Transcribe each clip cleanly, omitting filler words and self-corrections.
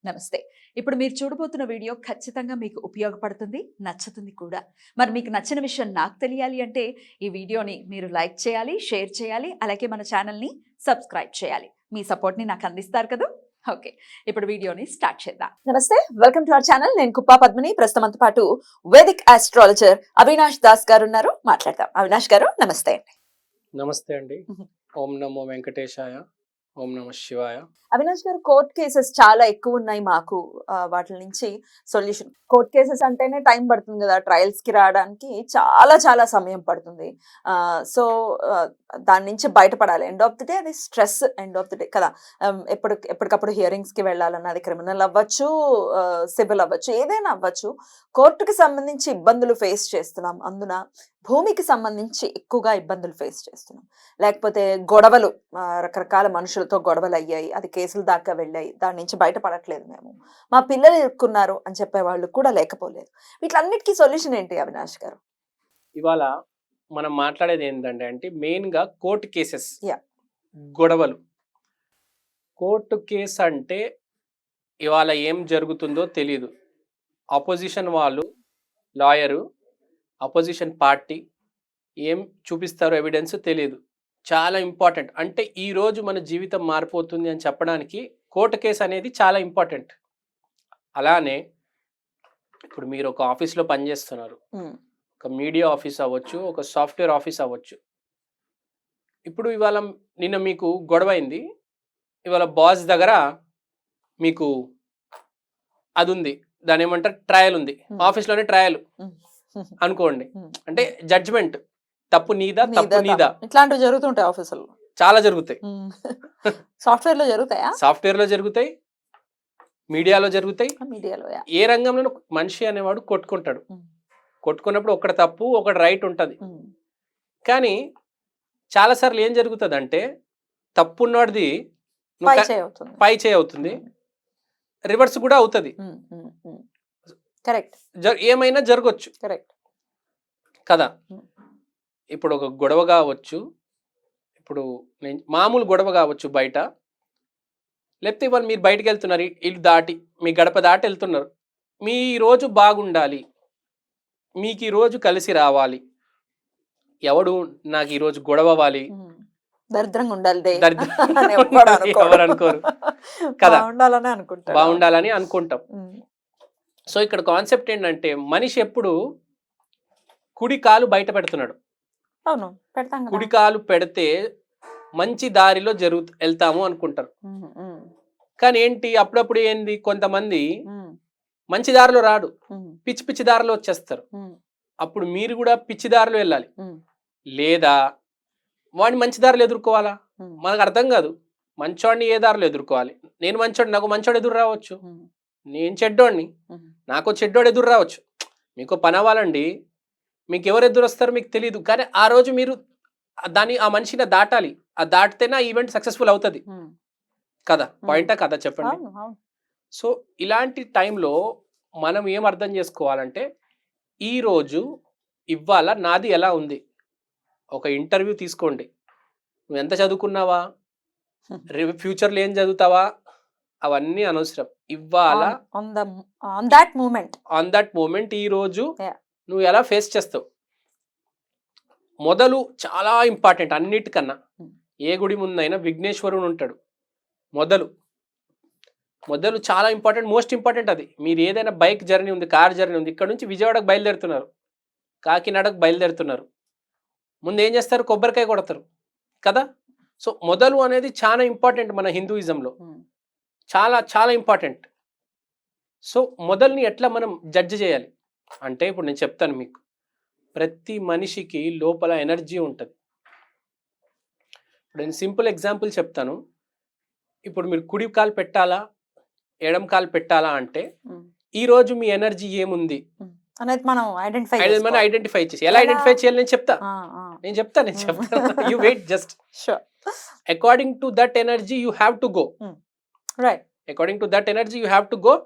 నమస్తే. ఇప్పుడు మీరు చూడబోతున్న వీడియో ఖచ్చితంగా మీకు ఉపయోగపడుతుంది, నచ్చుతుంది కూడా. మరి మీకు నచ్చిన విషయం నాకు తెలియాలి అంటే ఈ వీడియోని మీరు లైక్ చేయాలి, షేర్ చేయాలి, అలాగే మన ఛానల్‌ని సబ్స్క్రైబ్ చేయాలి. మీ సపోర్ట్‌ని నాకు అందిస్తారు కదూ! ఓకే. ఇప్పుడు వీడియోని స్టార్ట్ చేద్దాం. నమస్తే. Welcome to our channel. నేను కుప్పా పద్మిని. ప్రస్తుతం మనతో పాటు వేదిక్ ఆస్ట్రాలజర్ అవినాష్ దాస్ గారు ఉన్నారు. మాట్లాడదాం. అవినాష్ గారు నమస్తే అండి. నమస్తే అండి. ఓం నమో వెంకటేశాయ. ఓం నమ శివాయ. అవినాష్ గారు, కోర్ట్ కేసెస్ చాలా ఎక్కువ ఉన్నాయి మాకు. వాటి నుంచి సొల్యూషన్, కోర్ట్ కేసెస్ అంటేనే టైం పడుతుంది కదా, ట్రయల్స్ కి రావడానికి చాలా సమయం పడుతుంది. సో దాని నుంచి బయటపడాలి. ఎండ్ ఆఫ్ ది డే అది stress, end of the day కదా. ఎప్పటికప్పుడు హియరింగ్స్ కి వెళ్ళాలన్న, అది క్రిమినల్ అవ్వచ్చు, సివిల్ అవ్వచ్చు, ఏదైనా అవ్వచ్చు. కోర్టుకి సంబంధించి ఇబ్బందులు ఫేస్ చేస్తున్నాం. అందున భూమికి సంబంధించి ఎక్కువగా ఇబ్బందులు ఫేస్ చేస్తున్నాం. లేకపోతే గొడవలు, రకరకాల మనుషులతో గొడవలు అయ్యాయి, అది కేసుల దాకా వెళ్ళాయి, దాని నుంచి బయటపడట్లేదు మేము, మా పిల్లలు ఇరుక్కున్నారు అని చెప్పే వాళ్ళు కూడా లేకపోలేదు. వీటిలన్నిటికీ సొల్యూషన్ ఏంటి అవినాష్ గారు? ఇవాళ మనం మాట్లాడేది ఏంటంటే మెయిన్ గా కోర్టు కేసెస్, Yeah. గొడవలు. కోర్టు కేసు అంటే ఇవాళ ఏం జరుగుతుందో తెలియదు. ఆపోజిషన్ వాళ్ళు, లాయరు, అపోజిషన్ పార్టీ ఏం చూపిస్తారో ఎవిడెన్స్ తెలియదు. చాలా ఇంపార్టెంట్. అంటే ఈ రోజు మన జీవితం మారిపోతుంది అని చెప్పడానికి కోర్టు కేసు అనేది చాలా ఇంపార్టెంట్. అలానే ఇప్పుడు మీరు ఒక ఆఫీస్లో పనిచేస్తున్నారు, ఒక మీడియా ఆఫీస్ అవ్వచ్చు, ఒక సాఫ్ట్వేర్ ఆఫీస్ అవ్వచ్చు. ఇప్పుడు ఇవాళ నిన్న మీకు గొడవ అయింది, ఇవాళ బాస్ దగ్గర మీకు అది ఉంది, దాని ఏమంటారు, ట్రయల్ ఉంది, ఆఫీస్లోనే ట్రయల్ అనుకోండి. అంటే జడ్జిమెంట్, తప్పు నీదా, తప్పు నీదా. ఇట్లాంటివి జరుగుతుంటాయి ఆఫీసుల్లో, చాలా జరుగుతాయి. సాఫ్ట్వేర్ లో జరుగుతాయా? సాఫ్ట్వేర్ లో జరుగుతాయి, మీడియాలో జరుగుతాయి. మీడియాలో ఏ రంగంలో మనిషి అనేవాడు కొట్టుకుంటాడు. కొట్టుకున్నప్పుడు ఒకటి తప్పు, ఒకటి రైట్ ఉంటది. కానీ చాలాసార్లు ఏం జరుగుతుంది అంటే, తప్పు ఉన్నవాడిది పై చేయి అవుతుంది, రివర్స్ కూడా అవుతుంది. కరెక్ట్. ఏమైనా జరగచ్చు. కరెక్ట్ కదా. ఇప్పుడు ఒక గొడవ కావచ్చు, ఇప్పుడు నేను మామూలు గొడవ కావచ్చు బయట, లేకపోతే ఇవాళ మీరు బయటకు వెళ్తున్నారు, ఇల్లు దాటి మీ గడప దాటి వెళ్తున్నారు. మీ రోజు బాగుండాలి, మీకు ఈరోజు కలిసి రావాలి, ఎవడు నాకు ఈరోజు గొడవ అవ్వాలి, దరిద్రంగా ఉండాలి, ఎవరు అనుకోరు కదా, బాగుండాలని అనుకుంటాం. సో ఇక్కడ కాన్సెప్ట్ ఏంటంటే, మనిషి ఎప్పుడు కుడి కాలు బయట పెడుతున్నాడు. అవును, పెడతాం. కుడి కాలు పెడితే మంచి దారిలో వెళ్తాము అనుకుంటారు. కానీ ఏంటి, అప్పుడప్పుడు ఏంది, కొంతమంది మంచి దారిలో రాడు, పిచ్చి పిచ్చి దారిలో వచ్చేస్తారు. అప్పుడు మీరు కూడా పిచ్చి దారిలో వెళ్ళాలి, లేదా వాడిని మంచి దారిలో ఎదుర్కోవాలా. మనకు అర్థం కాదు, మంచోడిని ఏ దారిలో ఎదుర్కోవాలి. నేను మంచోడు, నాకు మంచోడు ఎదురు రావచ్చు. నేను చెడ్డోడిని, నాకు చెడ్డోడు ఎదురు రావచ్చు. మీకు పని అవ్వాలండి, మీకు ఎవరు ఎదురు వస్తారో మీకు తెలియదు. కానీ ఆ రోజు మీరు ఆ మనిషిని దాటాలి, ఆ దాటితేనే ఆ ఈవెంట్ సక్సెస్ఫుల్ అవుతుంది కదా. పాయింటా కదా, చెప్పండి. సో ఇలాంటి టైంలో మనం ఏం అర్థం చేసుకోవాలంటే, ఈరోజు ఇవాళ నాది ఎలా ఉంది. ఒక ఇంటర్వ్యూ తీసుకోండి, నువ్వు ఎంత చదువుకున్నావా, ఫ్యూచర్లో ఏం చదువుతావా, అవన్నీ అనవసరం. ఇవాళ ఆన్ దట్ మూమెంట్ ఈ రోజు నువ్వు ఎలా ఫేస్ చేస్తావు. మొదలు చాలా ఇంపార్టెంట్ అన్నిటికన్నా. ఏ గుడి ముందైనా విఘ్నేశ్వరుడు ఉంటాడు. మొదలు చాలా ఇంపార్టెంట్, మోస్ట్ ఇంపార్టెంట్. అది మీరు ఏదైనా బైక్ జర్నీ ఉంది, కార్ జర్నీ ఉంది, ఇక్కడ నుంచి విజయవాడకు బయలుదేరుతున్నారు, కాకినాడకు బయలుదేరుతున్నారు, ముందు ఏం చేస్తారు, కొబ్బరికాయ కొడతారు కదా. సో మొదలు అనేది చాలా ఇంపార్టెంట్ మన హిందూయిజంలో, చాలా ఇంపార్టెంట్. సో మొదలుని ఎట్లా మనం జడ్జి చేయాలి అంటే, ఇప్పుడు నేను చెప్తాను మీకు, ప్రతి మనిషికి లోపల ఎనర్జీ ఉంటుంది. ఇప్పుడు నేను సింపుల్ ఎగ్జాంపుల్ చెప్తాను. ఇప్పుడు మీరు కుడి కాలు పెట్టాలా, ఎడం కాలు పెట్టాలా అంటే, ఈరోజు మీ ఎనర్జీ ఏముంది అనేది మనం ఐడెంటిఫై చేసి, ఎలా ఐడెంటిఫై చేయాలి నేను చెప్తాను. You wait just. According to that energy you have to go. According to that energy you have to go.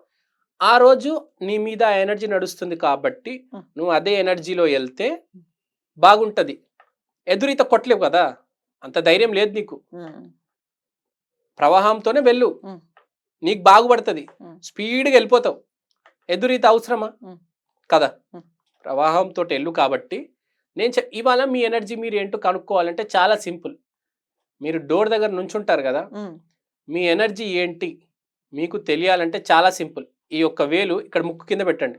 ఆ రోజు నీ మీద ఎనర్జీ నడుస్తుంది కాబట్టి నువ్వు అదే ఎనర్జీలో వెళ్తే బాగుంటది. ఎదురీత కొట్టలేవు కదా, అంత ధైర్యం లేదు నీకు. ప్రవాహంతోనే వెళ్ళు. నీకు బాగుపడుతుంది, స్పీడ్గా వెళ్ళిపోతావు. ఎదురీత అవసరమా కదా? ప్రవాహంతో వెళ్ళు. కాబట్టి నేను ఇవాళ మీ ఎనర్జీ మీరు ఏంటో కనుక్కోవాలంటే చాలా సింపుల్. మీరు డోర్ దగ్గర నుంచుంటారు కదా, మీ ఎనర్జీ ఏంటి మీకు తెలియాలంటే చాలా సింపుల్. ఈ యొక్క వేలు ఇక్కడ ముక్కు కింద పెట్టండి.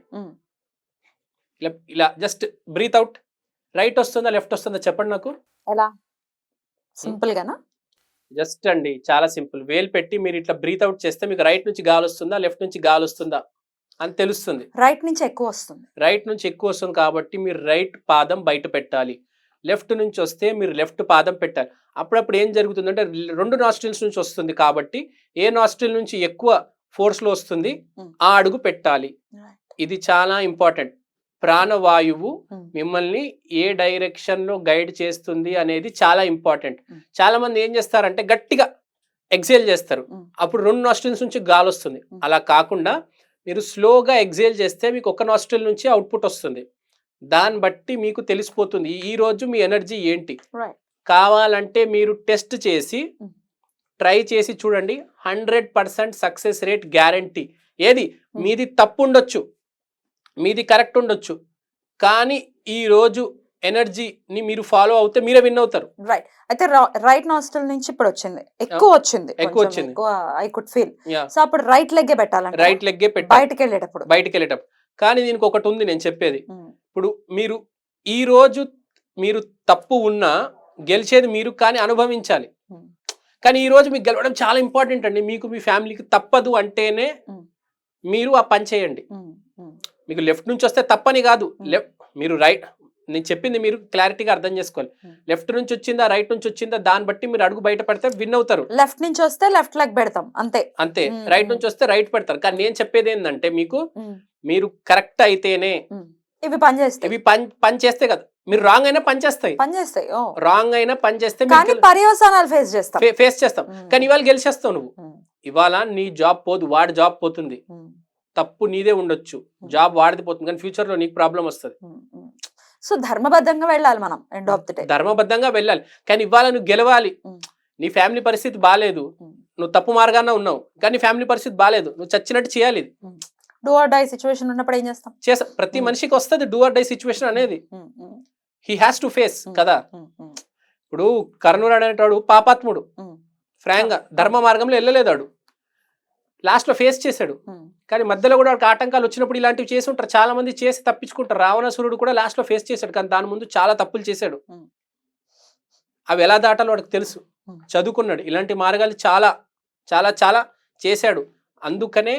ఇలా ఇలా జస్ట్ బ్రీత్ అవుట్. రైట్ వస్తుందా లెఫ్ట్ వస్తుందా చెప్పండి నాకు. ఎలా? సింపుల్ గానా? జస్ట్ అండి, చాలా సింపుల్. వేలు పెట్టి మీరు ఇట్లా బ్రీత్ అవుట్ చేస్తే మీకు రైట్ నుంచి గాలి వస్తుందా లెఫ్ట్ నుంచి గాలి వస్తుందా అని తెలుస్తుంది. రైట్ నుంచి ఎక్కువ వస్తుంది. రైట్ నుంచి ఎక్కువ వస్తుంది కాబట్టి మీరు రైట్ పాదం బయట పెట్టాలి. లెఫ్ట్ నుంచి వస్తే మీరు లెఫ్ట్ పాదం పెట్టాలి. అప్పుడప్పుడు ఏం జరుగుతుందంటే 2 నాస్ట్రిల్స్ నుంచి వస్తుంది కాబట్టి ఏ నాస్ట్రిల్ నుంచి ఎక్కువ ఫోర్స్లో వస్తుంది ఆ అడుగు పెట్టాలి. ఇది చాలా ఇంపార్టెంట్. ప్రాణవాయువు మిమ్మల్ని ఏ డైరెక్షన్లో గైడ్ చేస్తుంది అనేది చాలా ఇంపార్టెంట్. చాలా మంది ఏం చేస్తారంటే గట్టిగా ఎక్సేల్ చేస్తారు, అప్పుడు 2 నాస్ట్రిల్స్ నుంచి గాలి వస్తుంది. అలా కాకుండా మీరు స్లోగా ఎక్సేల్ చేస్తే మీకు ఒక నాస్ట్రిల్ నుంచి అవుట్పుట్ వస్తుంది. దాన్ని బట్టి మీకు తెలిసిపోతుంది ఈ రోజు మీ ఎనర్జీ ఏంటి. కావాలంటే మీరు టెస్ట్ చేసి ట్రై చేసి చూడండి. 100% సక్సెస్ రేట్ గ్యారంటీ. ఏది మీది తప్పు ఉండొచ్చు, మీది కరెక్ట్ ఉండొచ్చు, కానీ ఈ రోజు ఎనర్జీని మీరు ఫాలో అవుతే మీరే విన్ అవుతారు. రైట్. అయితే రైట్ నాస్ట్రిల్ నుంచి ఇప్పుడు వచ్చింది, ఎక్కువ వచ్చింది. I could feel. సో అప్పుడు రైట్ లెగ్గే పెట్టాలంటే రైట్ లెగ్గే పెట్టాలి బయటికి వెళ్ళేటప్పుడు. కానీ దీనికి ఒకటి ఉంది నేను చెప్పేది. ఇప్పుడు మీరు ఈ రోజు మీరు తప్పు ఉన్నా గెలిచేది మీరు, కానీ అనుభవించాలి. కానీ ఈ రోజు మీకు గెలవడం చాలా ఇంపార్టెంట్ అండి. మీకు మీ ఫ్యామిలీకి తప్పదు అంటేనే మీరు ఆ పని చేయండి. మీకు లెఫ్ట్ నుంచి వస్తే తప్పని కాదు, మీరు రైట్, నేను చెప్పింది మీరు క్లారిటీగా అర్థం చేసుకోవాలి. లెఫ్ట్ నుంచి వచ్చిందా రైట్ నుంచి వచ్చిందా దాన్ని బట్టి మీరు అడుగు బయట పెడితే విన్ అవుతారు. లెఫ్ట్ నుంచి వస్తే లెఫ్ట్ లెగ్ పెడతాం అంతే. రైట్ నుంచి వస్తే రైట్ పెడతారు. కానీ నేను చెప్పేది ఏంటంటే మీకు మీరు కరెక్ట్ అయితేనే ఇవి పని చేస్తే కదా. మీరు రాంగ్ అయినా పని చేస్తాయి. రాంగ్ అయినా పని చేస్తే పర్యవసానాలు ఫేస్ చేస్తాం. కానీ ఇవాళ గెలిచేస్తావు నువ్వు. ఇవాళ నీ జాబ్ పోదు, వాడి జాబ్ పోతుంది. తప్పు నీదే ఉండొచ్చు, జాబ్ వాడిది పోతుంది, కానీ ఫ్యూచర్ లో నీకు ప్రాబ్లం వస్తుంది. సో ధర్మబద్ధంగా వెళ్ళాలి మనం. ఎండ్ ఆఫ్ ది డే ధర్మబద్ధంగా వెళ్ళాలి. కానీ ఇవాళ నువ్వు గెలవాలి. నీ ఫ్యామిలీ పరిస్థితి బాగాలేదు, నువ్వు తప్పు మార్గాన ఉన్నావు, కానీ నీ ఫ్యామిలీ పరిస్థితి బాగాలేదు, నువ్వు చచ్చినట్టు చేయాలి. డూ ఆర్ డై సిచ్యువేషన్ ఉన్నప్పుడు ఏం చేస్తాం? ప్రతి మనిషికి వస్తుంది డూ ఆర్ డై సిచ్యువేషన్ అనేది. హీ హ్యాస్ టు ఫేస్ కదా. ఇప్పుడు కర్ణుడు అనేటాడు పాపాత్ముడు, ఫ్రాంక్ గా ధర్మ మార్గంలో వెళ్ళలేదాడు, లాస్ట్ లో ఫేస్ చేశాడు. కానీ మధ్యలో కూడా ఆటంకాలు వచ్చినప్పుడు ఇలాంటివి చేసి ఉంటారు, చాలా మంది చేసి తప్పించుకుంటారు. రావణాసురుడు కూడా లాస్ట్ లో ఫేస్ చేశాడు, కానీ దాని ముందు చాలా తప్పులు చేశాడు. అవి ఎలా దాటాలో వాడికి తెలుసు, చదువుకున్నాడు. ఇలాంటి మార్గాలు చాలా చాలా చాలా చేశాడు. అందుకనే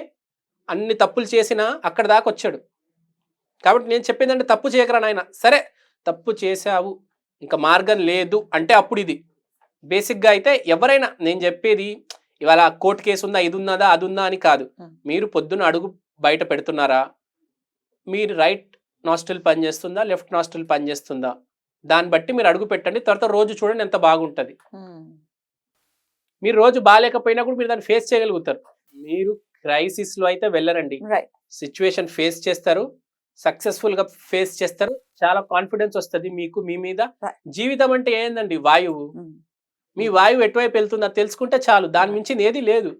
అన్ని తప్పులు చేసినా అక్కడ దాకా వచ్చాడు. కాబట్టి నేను చెప్పేదంటే తప్పు చేయకరా నాయన. సరే తప్పు చేశావు, ఇంకా మార్గం లేదు అంటే అప్పుడు ఇది బేసిక్గా అయితే ఎవరైనా, నేను చెప్పేది ఇవాళ కోర్టు కేసు ఉందా, ఇది ఉన్నదా అది ఉందా అని కాదు. మీరు పొద్దున్న అడుగు బయట పెడుతున్నారా, మీరు రైట్ నాస్ట్రిల్ పనిచేస్తుందా లెఫ్ట్ నాస్ట్రిల్ పనిచేస్తుందా దాన్ని బట్టి మీరు అడుగు పెట్టండి. తర్వాత రోజు చూడండి ఎంత బాగుంటుంది. మీరు రోజు బాగాలేకపోయినా కూడా మీరు దాన్ని ఫేస్ చేయగలుగుతారు. మీరు క్రైసిస్ లో అయితే వెళ్ళరండి, సిచ్యువేషన్ ఫేస్ చేస్తారు, సక్సెస్ఫుల్ గా ఫేస్ చేస్తారు. చాలా కాన్ఫిడెన్స్ వస్తుంది మీకు మీ మీద. జీవితం అంటే ఏందండి, వాయువు. మీ వాయువు ఎటువైపు వెళ్తుందో తెలుసుకుంటే చాలు, దాని మించి ఏది లేదు.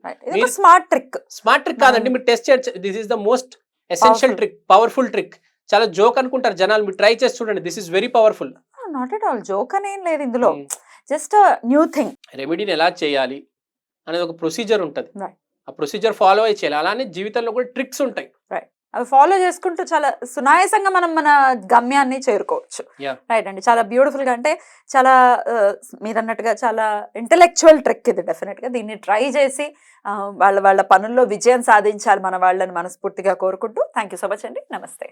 స్మార్ట్ ట్రిక్ కాదండి, మీరు టెస్ట్ చేయొచ్చు. This is the most essential trick, powerful trick. చాలా జోక్ అనుకుంటారు జనాలు, మీరు ట్రై చేసి చూడండి. This is very powerful. Not at all joke అనేం లేదు ఇందులో, జస్ట్ న్యూ థింగ్. రెమెడీని ఎలా చేయాలి అనేది ఒక ప్రొసీజర్ ఉంటుంది, ఆ ప్రొసీజర్ ఫాలో అయ్యి చేయాలి. అలానే జీవితంలో కూడా ట్రిక్స్ ఉంటాయి, అవి ఫాలో చేసుకుంటూ చాలా సునాయాసంగా మనం మన గమ్యాన్ని చేరుకోవచ్చు. రైట్ అండి, చాలా బ్యూటిఫుల్ గా, అంటే చాలా మీరు అన్నట్టుగా చాలా ఇంటెలెక్చువల్ ట్రిక్ ఇది. డెఫినెట్ గా దీన్ని ట్రై చేసి వాళ్ళ పనుల్లో విజయం సాధించాలి మన వాళ్ళని మనస్ఫూర్తిగా కోరుకుంటూ. థ్యాంక్ యూ సో మచ్ అండి. నమస్తే.